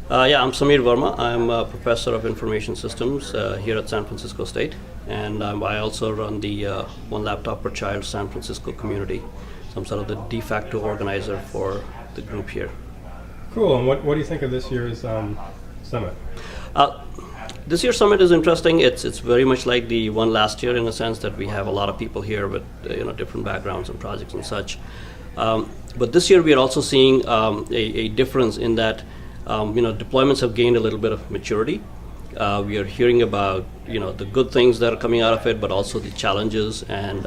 Yeah, I'm Samir Verma. I'm a professor of information systems here at San Francisco State, and I also run the One Laptop Per Child San Francisco community. So I'm sort of the de facto organizer for the group here. Cool. And what do you think of this year's summit? This year's summit is interesting. It's very much like the one last year in the sense that we have a lot of people here with different backgrounds and projects and such. But this year we are also seeing a difference in that deployments have gained a little bit of maturity. We are hearing about the good things that are coming out of it, but also the challenges, and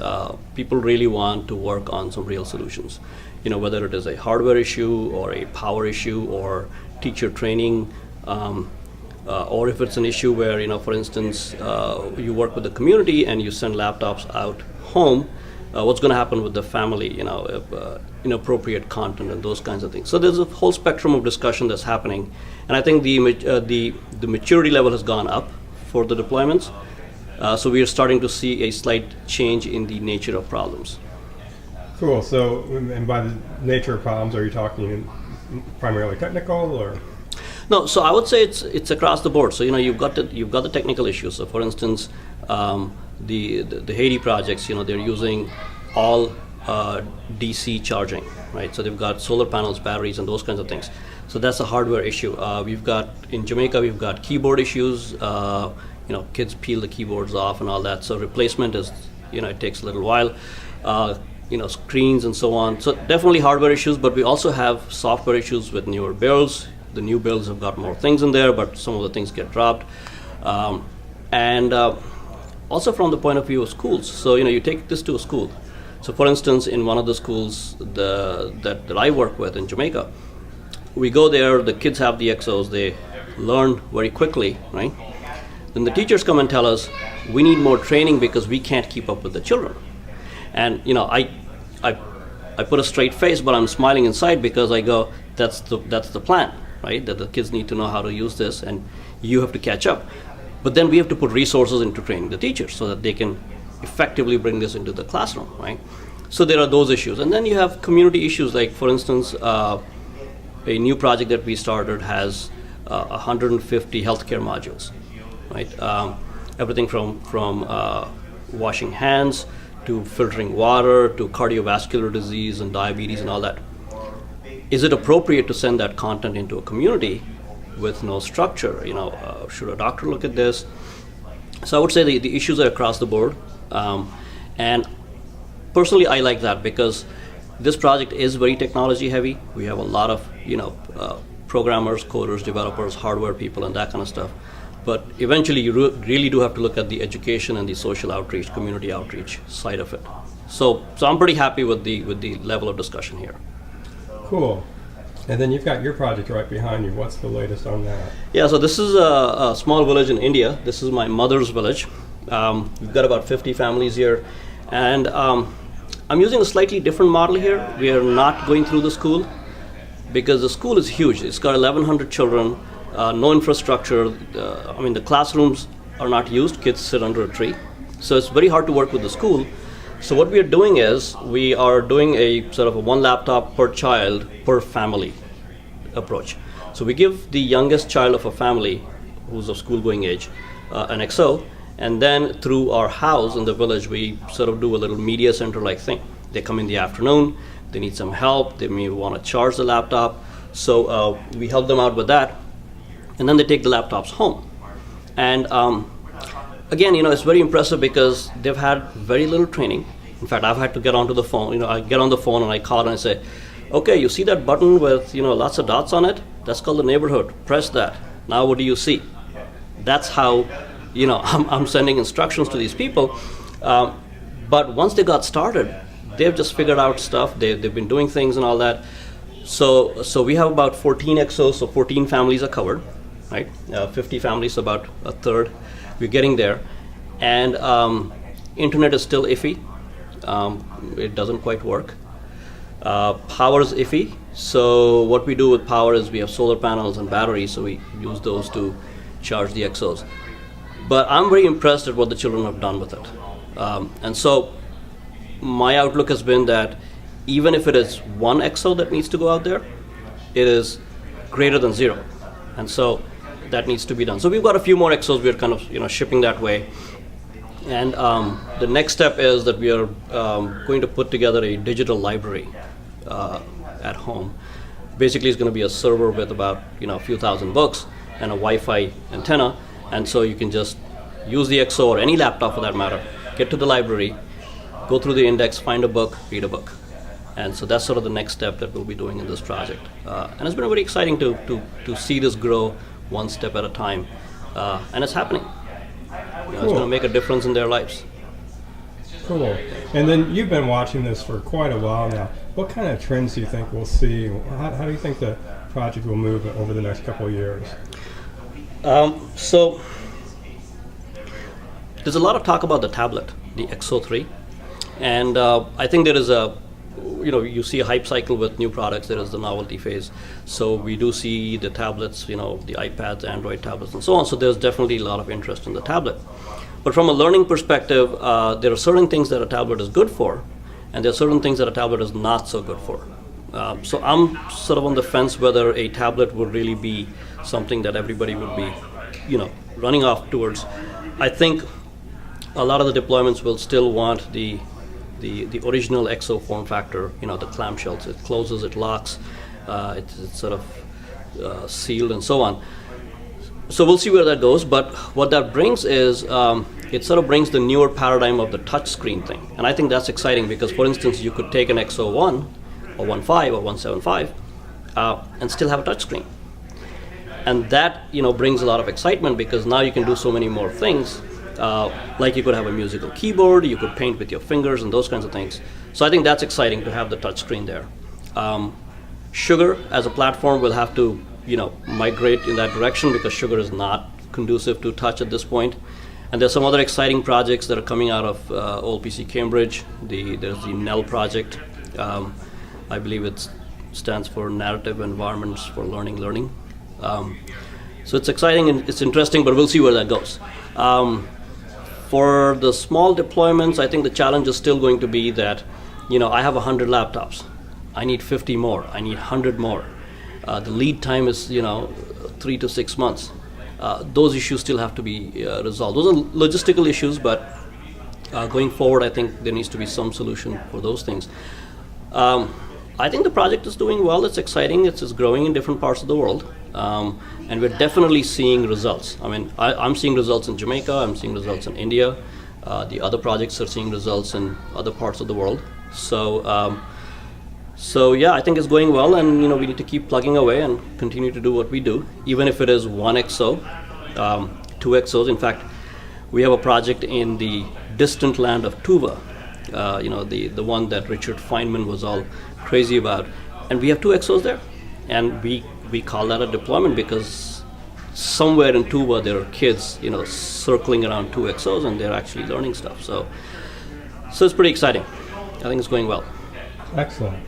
people really want to work on some real solutions. Whether it is a hardware issue or a power issue or teacher training, or if it's an issue where for instance, you work with the community and you send laptops out home. What's going to happen with the family, inappropriate content and those kinds of things. So there's a whole spectrum of discussion that's happening, and I think the maturity level has gone up for the deployments. So we are starting to see a slight change in the nature of problems. Cool. So, and by the nature of problems, are you talking primarily technical or? No, so I would say it's across the board. So you've got the technical issues. So for instance, the Haiti projects, they're using all DC charging, right? So they've got solar panels, batteries, and those kinds of things. So that's a hardware issue. In Jamaica, we've got keyboard issues. Kids peel the keyboards off and all that. So replacement is, it takes a little while. Screens and so on. So definitely hardware issues, but we also have software issues with newer builds. The new builds have got more things in there, but some of the things get dropped. And also from the point of view of schools. So you take this to a school. So for instance, in one of the schools that I work with in Jamaica, we go there, the kids have the XOs, they learn very quickly, right? Then the teachers come and tell us, we need more training because we can't keep up with the children. And I put a straight face, but I'm smiling inside because I go, that's the plan, right? That the kids need to know how to use this, and you have to catch up. But then we have to put resources into training the teachers so that they can effectively bring this into the classroom, right? So there are those issues. And then you have community issues, like for instance, a new project that we started has 150 healthcare modules, right? Everything from washing hands to filtering water to cardiovascular disease and diabetes and all that. Is it appropriate to send that content into a community with no structure? Should a doctor look at this? So I would say the issues are across the board. And personally, I like that because this project is very technology heavy. We have a lot of, programmers, coders, developers, hardware people, and that kind of stuff. But eventually, you really do have to look at the education and the social outreach, community outreach side of it. So I'm pretty happy with the level of discussion here. Cool. And then you've got your project right behind you. What's the latest on that? Yeah, so this is a small village in India. This is my mother's village. We've got about 50 families here. And I'm using a slightly different model here. We are not going through the school because the school is huge. It's got 1,100 children, no infrastructure. The classrooms are not used. Kids sit under a tree. So it's very hard to work with the school. So what we are doing is we are doing a sort of a one laptop per child per family approach. So we give the youngest child of a family who's of school-going age an XO, and then through our house in the village we sort of do a little media center-like thing. They come in the afternoon, they need some help, they may want to charge the laptop, so we help them out with that, and then they take the laptops home. And again, it's very impressive because they've had very little training. In fact, I've had to get onto the phone. I get on the phone and I call and I say, okay, you see that button with lots of dots on it? That's called the neighborhood. Press that. Now what do you see? That's how I'm sending instructions to these people. But once they got started, they've just figured out stuff. They've been doing things and all that. So we have about 14 XOs, so 14 families are covered, right? 50 families, so about a third. We're getting there, and internet is still iffy. It doesn't quite work. Power is iffy. So what we do with power is we have solar panels and batteries, so we use those to charge the XOs. But I'm very impressed at what the children have done with it. And so my outlook has been that even if it is one XO that needs to go out there, it is greater than zero. and so that needs to be done. So we've got a few more exos we're kind of shipping that way. And the next step is that we are going to put together a digital library at home. Basically, it's going to be a server with about a few thousand books and a Wi-Fi antenna, and so you can just use the XO or any laptop for that matter, get to the library, go through the index, find a book, read a book. And so that's sort of the next step that we'll be doing in this project. And it's been very exciting to see this grow one step at a time, and it's happening. It's going to make a difference in their lives. Cool. And then you've been watching this for quite a while now. What kind of trends do you think we'll see? How do you think the project will move over the next couple of years? So there's a lot of talk about the tablet, the XO3, and I think there is you see a hype cycle with new products. There is the novelty phase. So we do see the tablets, the iPads, Android tablets, and so on. So there's definitely a lot of interest in the tablet. But from a learning perspective, there are certain things that a tablet is good for, and there are certain things that a tablet is not so good for. So I'm sort of on the fence whether a tablet would really be something that everybody would be, running off towards. I think a lot of the deployments will still want the original XO form factor, the clamshells. It closes, it locks, it's sort of sealed and so on. So we'll see where that goes, but what that brings is it sort of brings the newer paradigm of the touch screen thing. And I think that's exciting because, for instance, you could take an XO1 or 1.5 or 1.75 and still have a touch screen. And that brings a lot of excitement because now you can do so many more things. Like you could have a musical keyboard, you could paint with your fingers and those kinds of things. So I think that's exciting to have the touch screen there. Sugar as a platform will have to migrate in that direction because Sugar is not conducive to touch at this point. And there's some other exciting projects that are coming out of Olpc Cambridge. There's the NEL project. I believe it stands for Narrative Environments for Learning. So it's exciting and it's interesting, but we'll see where that goes. For the small deployments, I think the challenge is still going to be that, I have 100 laptops. I need 50 more. I need 100 more. The lead time is, 3 to 6 months. Those issues still have to be resolved. Those are logistical issues, but going forward, I think there needs to be some solution for those things. I think the project is doing well. It's exciting. It's growing in different parts of the world. And we're definitely seeing results. I mean, I'm seeing results in Jamaica. I'm seeing results in India. The other projects are seeing results in other parts of the world. So yeah, I think it's going well, and we need to keep plugging away and continue to do what we do, even if it is one XO, 2 XOs. In fact, we have a project in the distant land of Tuva, the one that Richard Feynman was all crazy about, and we have 2 XOs there, and we call that a deployment because somewhere in Tuva there are kids, circling around 2 XOs, and they're actually learning stuff. So it's pretty exciting. I think it's going well. Excellent.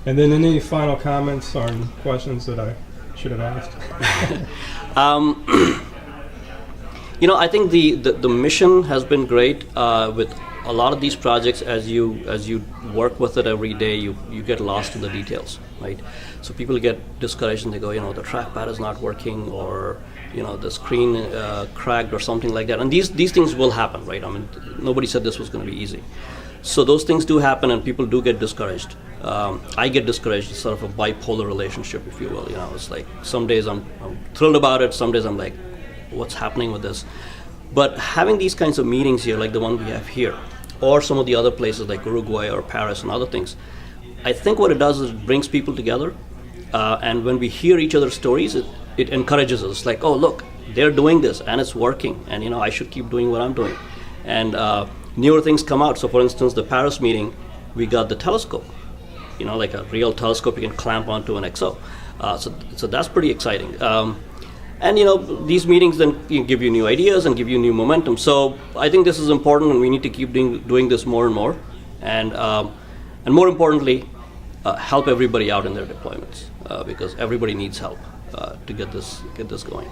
And then any final comments or questions that I should have asked? I think the mission has been great with a lot of these projects. As you work with it every day, you get lost in the details, right? So people get discouraged and they go, the trackpad is not working, or the screen cracked or something like that. And these things will happen, right? I mean, nobody said this was going to be easy. So those things do happen, and people do get discouraged. I get discouraged. It's sort of a bipolar relationship, if you will. It's like some days I'm thrilled about it. Some days I'm like, what's happening with this? But having these kinds of meetings here, like the one we have here, or some of the other places like Uruguay or Paris and other things, I think what it does is it brings people together. And when we hear each other's stories, it encourages us. Like, oh, look, they're doing this and it's working, and I should keep doing what I'm doing. And newer things come out. So for instance, the Paris meeting, we got the telescope, like a real telescope you can clamp onto an XO. So that's pretty exciting. And these meetings then give you new ideas and give you new momentum. So I think this is important, and we need to keep doing this more and more. And more importantly, help everybody out in their deployments, because everybody needs help to get this going.